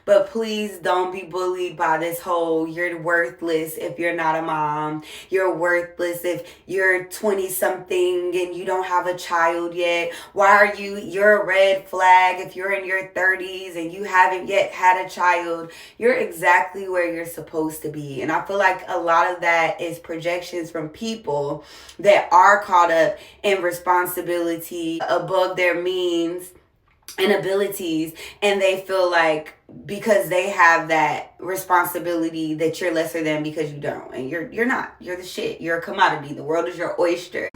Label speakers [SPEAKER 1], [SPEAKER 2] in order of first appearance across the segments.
[SPEAKER 1] But please don't be bullied by this whole you're worthless if you're not a mom. You're worthless if you're 20 something and you don't have a child yet. Why are you're a red flag if you're in your 30s and you haven't yet had a child. You're exactly where you're supposed to be. And I feel like a lot of that is projections from people that are caught up in responsibility above their means and abilities, and they feel like because they have that responsibility that you're lesser than because you don't. And you're not. You're the shit. You're a commodity. The world is your oyster.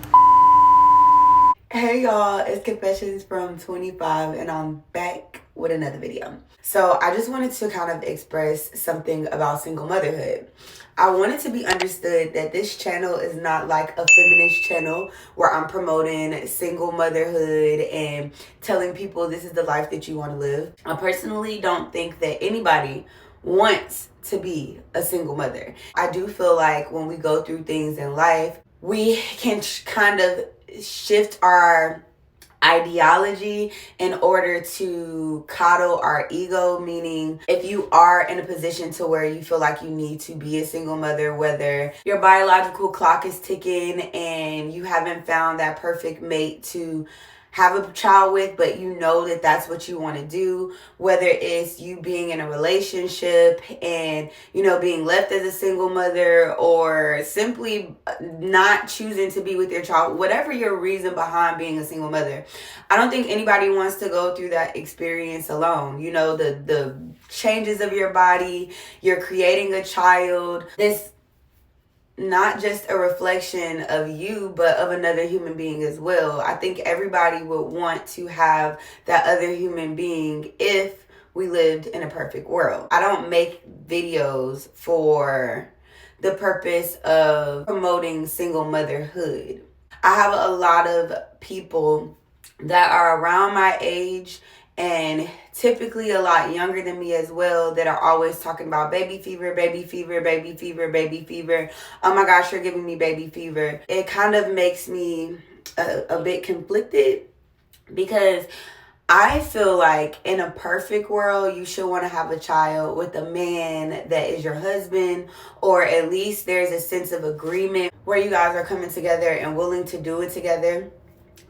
[SPEAKER 1] Hey y'all, it's Confessions from 25 and I'm back with another video. So I just wanted to kind of express something about single motherhood. I want it to be understood that this channel is not like a feminist channel where I'm promoting single motherhood and telling people this is the life that you want to live. I personally don't think that anybody wants to be a single mother. I do feel like when we go through things in life, we can kind of shift our ideology in order to coddle our ego, meaning if you are in a position to where you feel like you need to be a single mother, whether your biological clock is ticking and you haven't found that perfect mate to have a child with, but you know that that's what you want to do, whether it's you being in a relationship and, you know, being left as a single mother or simply not choosing to be with your child, whatever your reason behind being a single mother. I don't think anybody wants to go through that experience alone. You know, the changes of your body, you're creating a child, this not just a reflection of you, but of another human being as well. I think everybody would want to have that other human being if we lived in a perfect world. I don't make videos for the purpose of promoting single motherhood. I have a lot of people that are around my age and typically a lot younger than me as well that are always talking about baby fever, baby fever, baby fever, baby fever. Oh my gosh, you're giving me baby fever. It kind of makes me a bit conflicted because I feel like in a perfect world, you should want to have a child with a man that is your husband, or at least there's a sense of agreement where you guys are coming together and willing to do it together.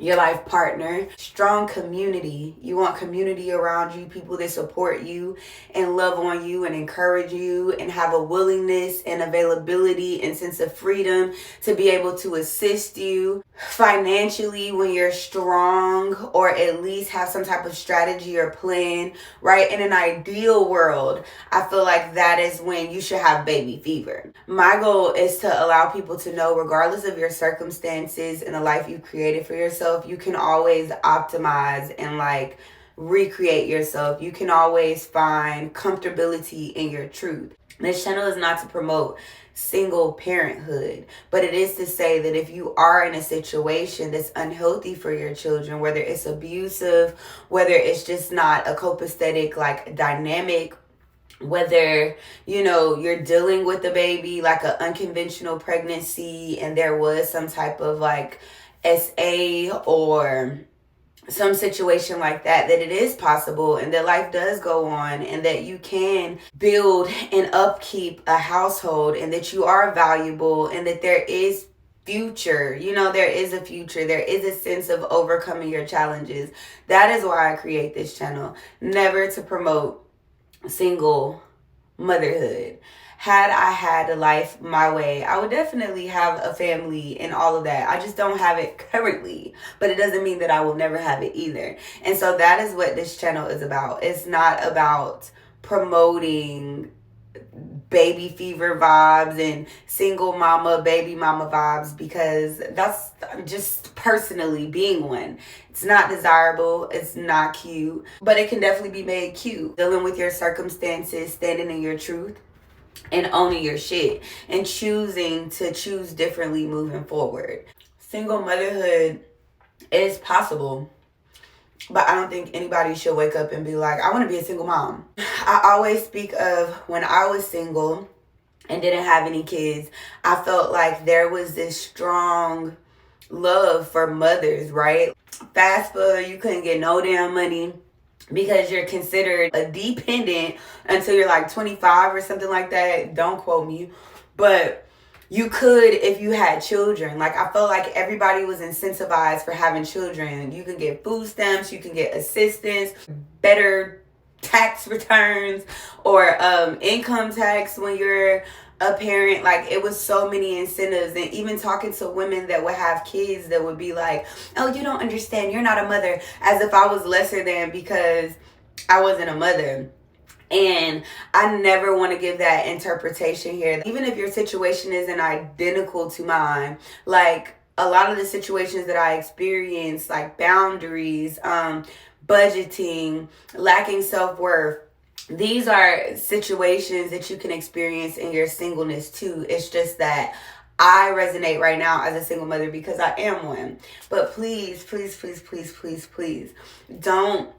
[SPEAKER 1] Your life partner, strong community. You want community around you, people that support you and love on you and encourage you and have a willingness and availability and sense of freedom to be able to assist you financially when you're strong, or at least have some type of strategy or plan, right? In an ideal world, I feel like that is when you should have baby fever. My goal is to allow people to know, regardless of your circumstances and the life you've created for yourself, you can always optimize and like recreate yourself. You can always find comfortability in your truth. This channel is not to promote single parenthood, but it is to say that if you are in a situation that's unhealthy for your children, whether it's abusive, whether it's just not a copacetic like dynamic, whether, you know, you're dealing with a baby like an unconventional pregnancy and there was some type of like SA or some situation like that, that it is possible and that life does go on and that you can build and upkeep a household and that you are valuable and that there is future. You know, there is a future. There is a sense of overcoming your challenges. That is why I create this channel. Never to promote single motherhood. Had I had a life my way, I would definitely have a family and all of that. I just don't have it currently, but it doesn't mean that I will never have it either. And so that is what this channel is about. It's not about promoting baby fever vibes and single mama, baby mama vibes, because that's just personally being one. It's not desirable. It's not cute, but it can definitely be made cute. Dealing with your circumstances, standing in your truth, and owning your shit and choosing to choose differently moving forward. Single motherhood is possible, but I don't think anybody should wake up and be like, I want to be a single mom. I always speak of when I was single and didn't have any kids, I felt like there was this strong love for mothers, right? Fast forward, you couldn't get no damn money. because you're considered a dependent until you're like 25 or something like that. Don't quote me. But you could if you had children. Like, I felt like everybody was incentivized for having children. You can get food stamps, you can get assistance, better tax returns, or income tax when you're a parent. Like, it was so many incentives. And even talking to women that would have kids that would be like, oh, you don't understand, you're not a mother, as if I was lesser than because I wasn't a mother. And I never want to give that interpretation here. Even if your situation isn't identical to mine, like, a lot of the situations that I experienced, like boundaries, budgeting, lacking self-worth, these are situations that you can experience in your singleness too. It's just that I resonate right now as a single mother because I am one. But please, please, please, please, please, please, don't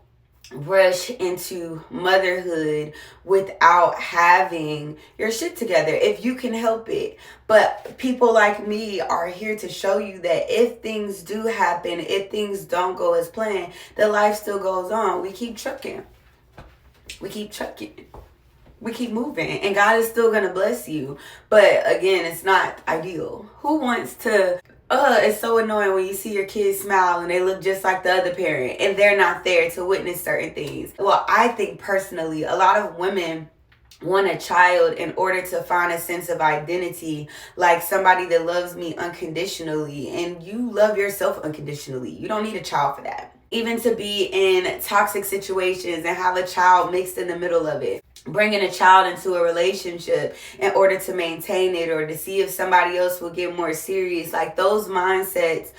[SPEAKER 1] rush into motherhood without having your shit together if you can help it. But people like me are here to show you that if things do happen, if things don't go as planned, the life still goes on. We keep trucking. We keep trucking. We keep moving, and God is still gonna bless you. But again, it's not ideal. Who wants to it's so annoying when you see your kids smile and they look just like the other parent and they're not there to witness certain things. Well, I think personally, a lot of women want a child in order to find a sense of identity, like somebody that loves me unconditionally, and you love yourself unconditionally. You don't need a child for that. Even to be in toxic situations and have a child mixed in the middle of it. Bringing a child into a relationship in order to maintain it or to see if somebody else will get more serious. Like, those mindsets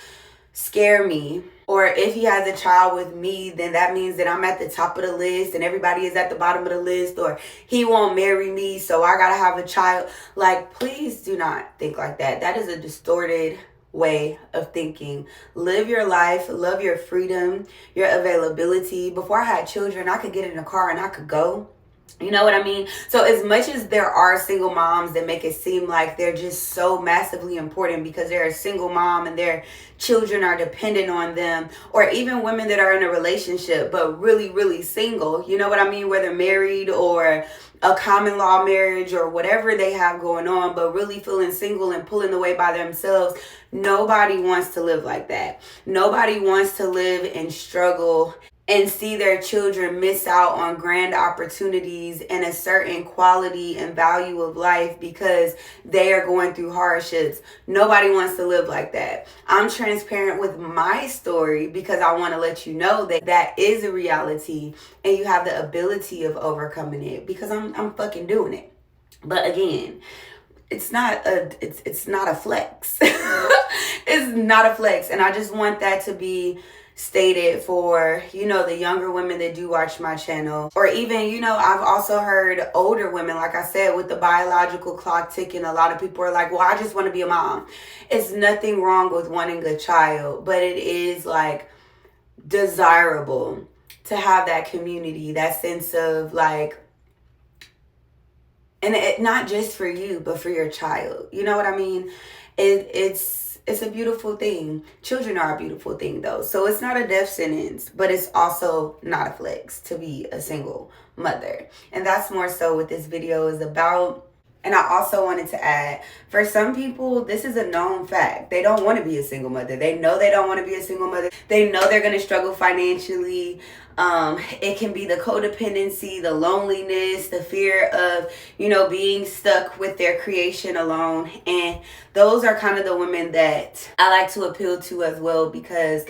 [SPEAKER 1] scare me. Or if he has a child with me, then that means that I'm at the top of the list and everybody is at the bottom of the list, or he won't marry me, so I gotta have a child. Like, please do not think like that. That is a distorted way of thinking. Live your life, love your freedom, your availability. Before I had children, I could get in a car and I could go. You know what I mean? So as much as there are single moms that make it seem like they're just so massively important because they're a single mom and their children are dependent on them, or even women that are in a relationship but really, really single, you know what I mean? Whether married or a common law marriage or whatever they have going on, but really feeling single and pulling away by themselves. Nobody wants to live like that. Nobody wants to live and struggle and see their children miss out on grand opportunities and a certain quality and value of life because they are going through hardships. Nobody wants to live like that. I'm transparent with my story because I want to let you know that that is a reality and you have the ability of overcoming it, because I'm fucking doing it. But again, it's not a flex. It's not a flex. And I just want that to be stated for, the younger women that do watch my channel. Or even, I've also heard older women, like I said, with the biological clock ticking, a lot of people are like, well, I just want to be a mom. It's nothing wrong with wanting a child, but it is like desirable to have that community, that sense of like, and it not just for you, but for your child. You know what I mean? It's a beautiful thing. Children are a beautiful thing though. So it's not a death sentence, but it's also not a flex to be a single mother. And that's more so what this video is about. And I also wanted to add, for some people, this is a known fact. They don't want to be a single mother. They know they don't want to be a single mother. They know they're going to struggle financially. It can be the codependency, the loneliness, the fear of, being stuck with their creation alone. And those are kind of the women that I like to appeal to as well, because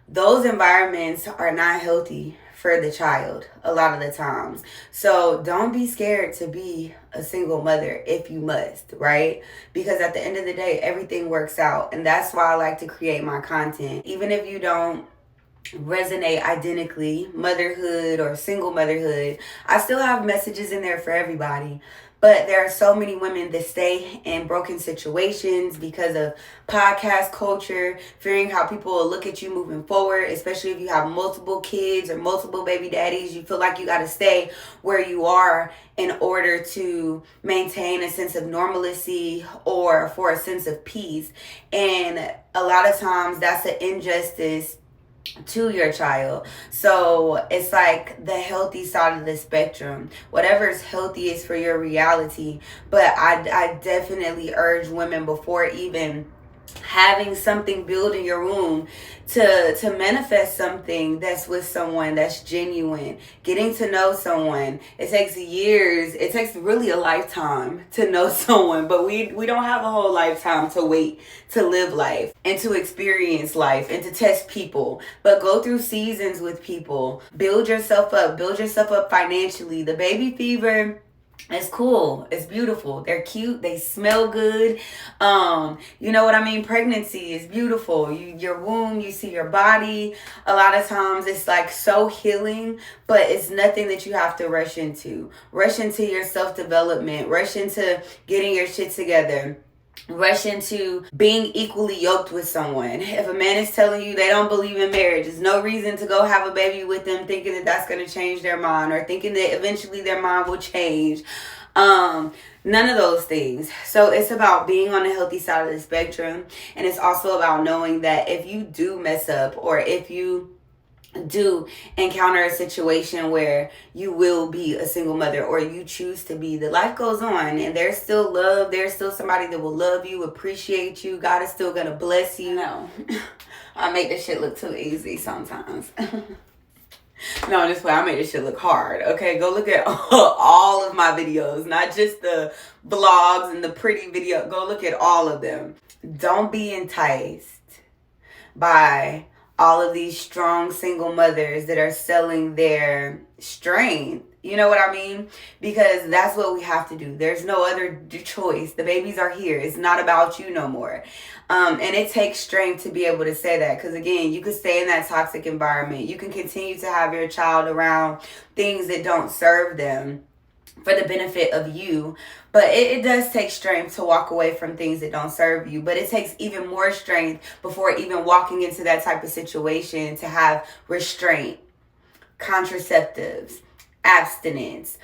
[SPEAKER 1] those environments are not healthy for the child a lot of the times. So don't be scared to be a single mother if you must, right? Because at the end of the day, everything works out. And that's why I like to create my content. Even if you don't resonate identically, motherhood or single motherhood, I still have messages in there for everybody. But there are so many women that stay in broken situations because of podcast culture, fearing how people will look at you moving forward, especially if you have multiple kids or multiple baby daddies. You feel like you got to stay where you are in order to maintain a sense of normalcy or for a sense of peace. And a lot of times that's an injustice to your child. So it's like the healthy side of the spectrum. Whatever is healthiest for your reality. But I definitely urge women, before even having something build in your womb, to manifest something that's with someone that's genuine. Getting to know someone, it takes years, it takes really a lifetime to know someone, but we don't have a whole lifetime to wait to live life and to experience life and to test people. But go through seasons with people, build yourself up financially. The baby fever, it's cool. It's beautiful. They're cute. They smell good. You know what I mean? Pregnancy is beautiful. Your womb, you see your body. A lot of times it's like so healing, but it's nothing that you have to rush into. Rush into your self-development. Rush into getting your shit together. Rush into being equally yoked with someone. If a man is telling you they don't believe in marriage, there's no reason to go have a baby with them thinking that that's going to change their mind, or thinking that eventually their mind will change. None of those things. So it's about being on the healthy side of the spectrum. And it's also about knowing that if you do mess up, or if you do encounter a situation where you will be a single mother, or you choose to be, the life goes on, and there's still love. There's still somebody that will love you, appreciate you. God is still gonna bless you. No, I make this shit look too easy sometimes. No, this way I made this shit look hard. Okay, go look at all of my videos, not just the vlogs and the pretty video. Go look at all of them. Don't be enticed by all of these strong single mothers that are selling their strength. You know what I mean? Because that's what we have to do. There's no other choice. The babies are here. It's not about you no more. And it takes strength to be able to say that. Because again, you could stay in that toxic environment. You can continue to have your child around things that don't serve them for the benefit of you. But it does take strength to walk away from things that don't serve you. But it takes even more strength before even walking into that type of situation to have restraint, contraceptives, abstinence,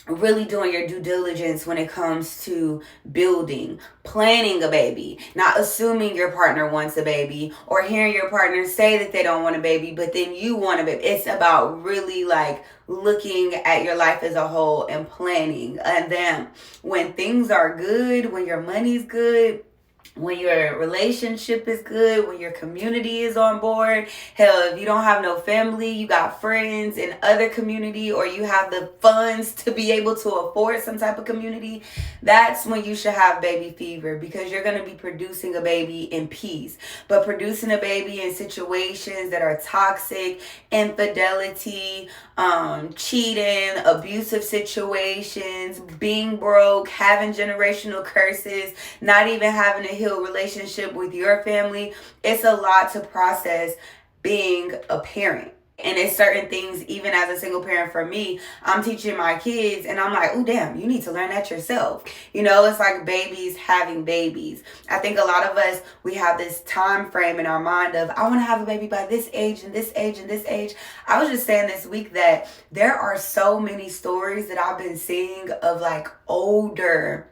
[SPEAKER 1] really doing your due diligence when it comes to building, planning a baby, not assuming your partner wants a baby, or hearing your partner say that they don't want a baby, but then you want a baby. It's about really like looking at your life as a whole and planning. And then when things are good, when your money's good, when your relationship is good, when your community is on board, hell, if you don't have no family, you got friends in other community, or you have the funds to be able to afford some type of community, that's when you should have baby fever, because you're going to be producing a baby in peace. But producing a baby in situations that are toxic, infidelity, cheating, abusive situations, being broke, having generational curses, not even having a healed relationship with your family, it's a lot to process being a parent. And it's certain things, even as a single parent, for me, I'm teaching my kids, and I'm like, oh, damn, you need to learn that yourself. You know, it's like babies having babies. I think a lot of us, we have this time frame in our mind of, I want to have a baby by this age and this age and this age. I was just saying this week that there are so many stories that I've been seeing of like older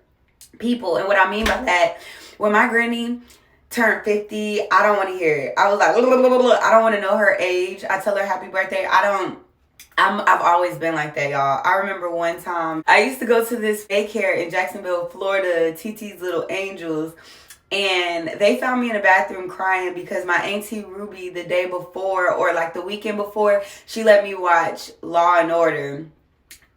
[SPEAKER 1] people. And what I mean by that, when my granny turned 50, I don't want to hear it. I was like, I don't want to know her age. I tell her happy birthday. I've always been like that, y'all. I remember one time I used to go to this daycare in Jacksonville, Florida, TT's Little Angels, and they found me in the bathroom crying because my auntie Ruby, the day before, or like the weekend before, she let me watch Law and Order.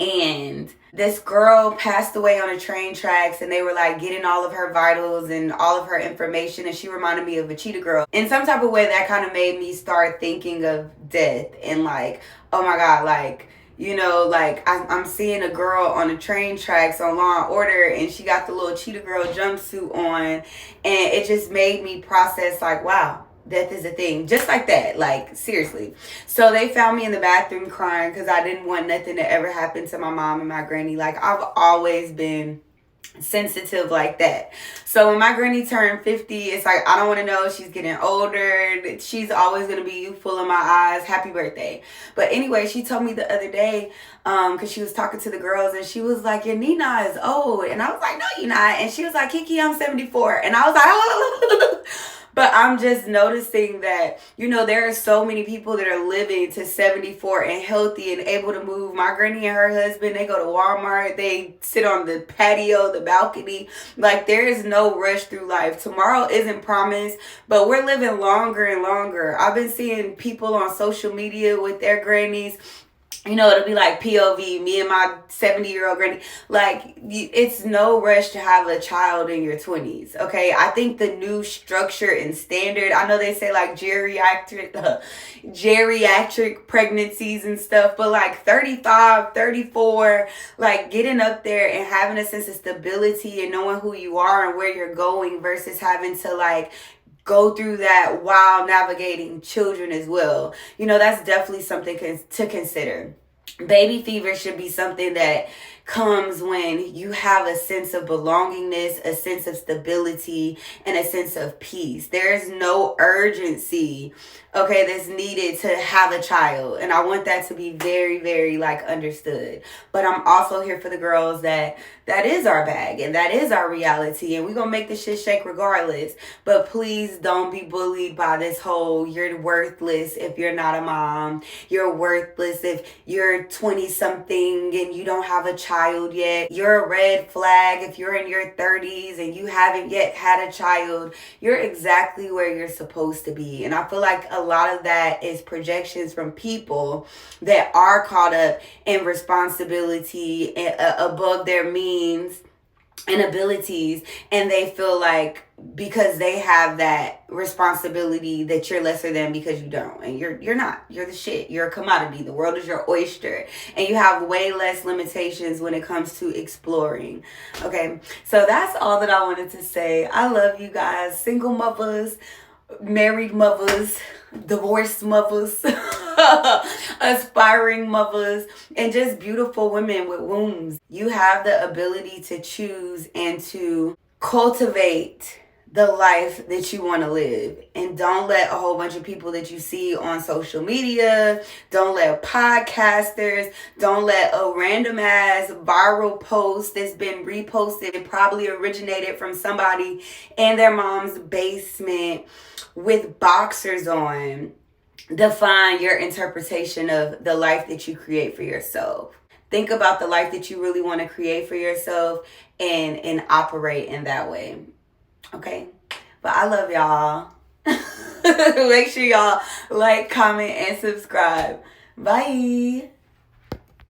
[SPEAKER 1] And this girl passed away on the train tracks, and they were like getting all of her vitals and all of her information, and she reminded me of a cheetah girl. In some type of way, that kind of made me start thinking of death and like, oh my God, like, you know, like I'm seeing a girl on the train tracks on Law and Order, and she got the little cheetah girl jumpsuit on, and it just made me process like, wow, death is a thing. Just like that. Like, seriously. So they found me in the bathroom crying because I didn't want nothing to ever happen to my mom and my granny. Like, I've always been sensitive like that. So when my granny turned 50, it's like, I don't want to know. She's getting older. She's always going to be youthful in my eyes. Happy birthday. But anyway, she told me the other day, because she was talking to the girls, and she was like, your Nina is old. And I was like, no, you're not. And she was like, Kiki, I'm 74. And I was like, oh. But I'm just noticing that, there are so many people that are living to 74 and healthy and able to move. My granny and her husband, they go to Walmart, they sit on the patio, the balcony. Like, there is no rush through life. Tomorrow isn't promised, but we're living longer and longer. I've been seeing people on social media with their grannies. It'll be like POV, me and my 70-year-old granny. Like, it's no rush to have a child in your 20s, okay? I think the new structure and standard, I know they say like geriatric pregnancies and stuff, but like 35, 34, like getting up there and having a sense of stability and knowing who you are and where you're going versus having to like go through that while navigating children as well. That's definitely something to consider. Baby fever should be something that comes when you have a sense of belongingness, a sense of stability, and a sense of peace. There is no urgency, okay, that's needed to have a child. And I want that to be very, very like understood. But I'm also here for the girls that is our bag and that is our reality. And we're going to make this shit shake regardless. But please don't be bullied by this whole, you're worthless if you're not a mom. You're worthless if you're 20 something and you don't have a child yet. You're a red flag if you're in your 30s and you haven't yet had a child. You're exactly where you're supposed to be. And I feel like a lot of that is projections from people that are caught up in responsibility above their means and abilities, and they feel like because they have that responsibility that you're lesser than because you don't. And you're not. You're the shit. You're a commodity. The world is your oyster. And you have way less limitations when it comes to exploring. Okay, so that's all that I wanted to say. I love you guys. Single mothers, married mothers, divorced mothers, aspiring mothers, and just beautiful women with wombs. You have the ability to choose and to cultivate the life that you want to live. And don't let a whole bunch of people that you see on social media, don't let podcasters, don't let a random ass viral post that's been reposted, probably originated from somebody in their mom's basement with boxers on, define your interpretation of the life that you create for yourself. Think about the life that you really want to create for yourself and operate in that way. Okay? But I love y'all. Make sure y'all like, comment, and subscribe. Bye.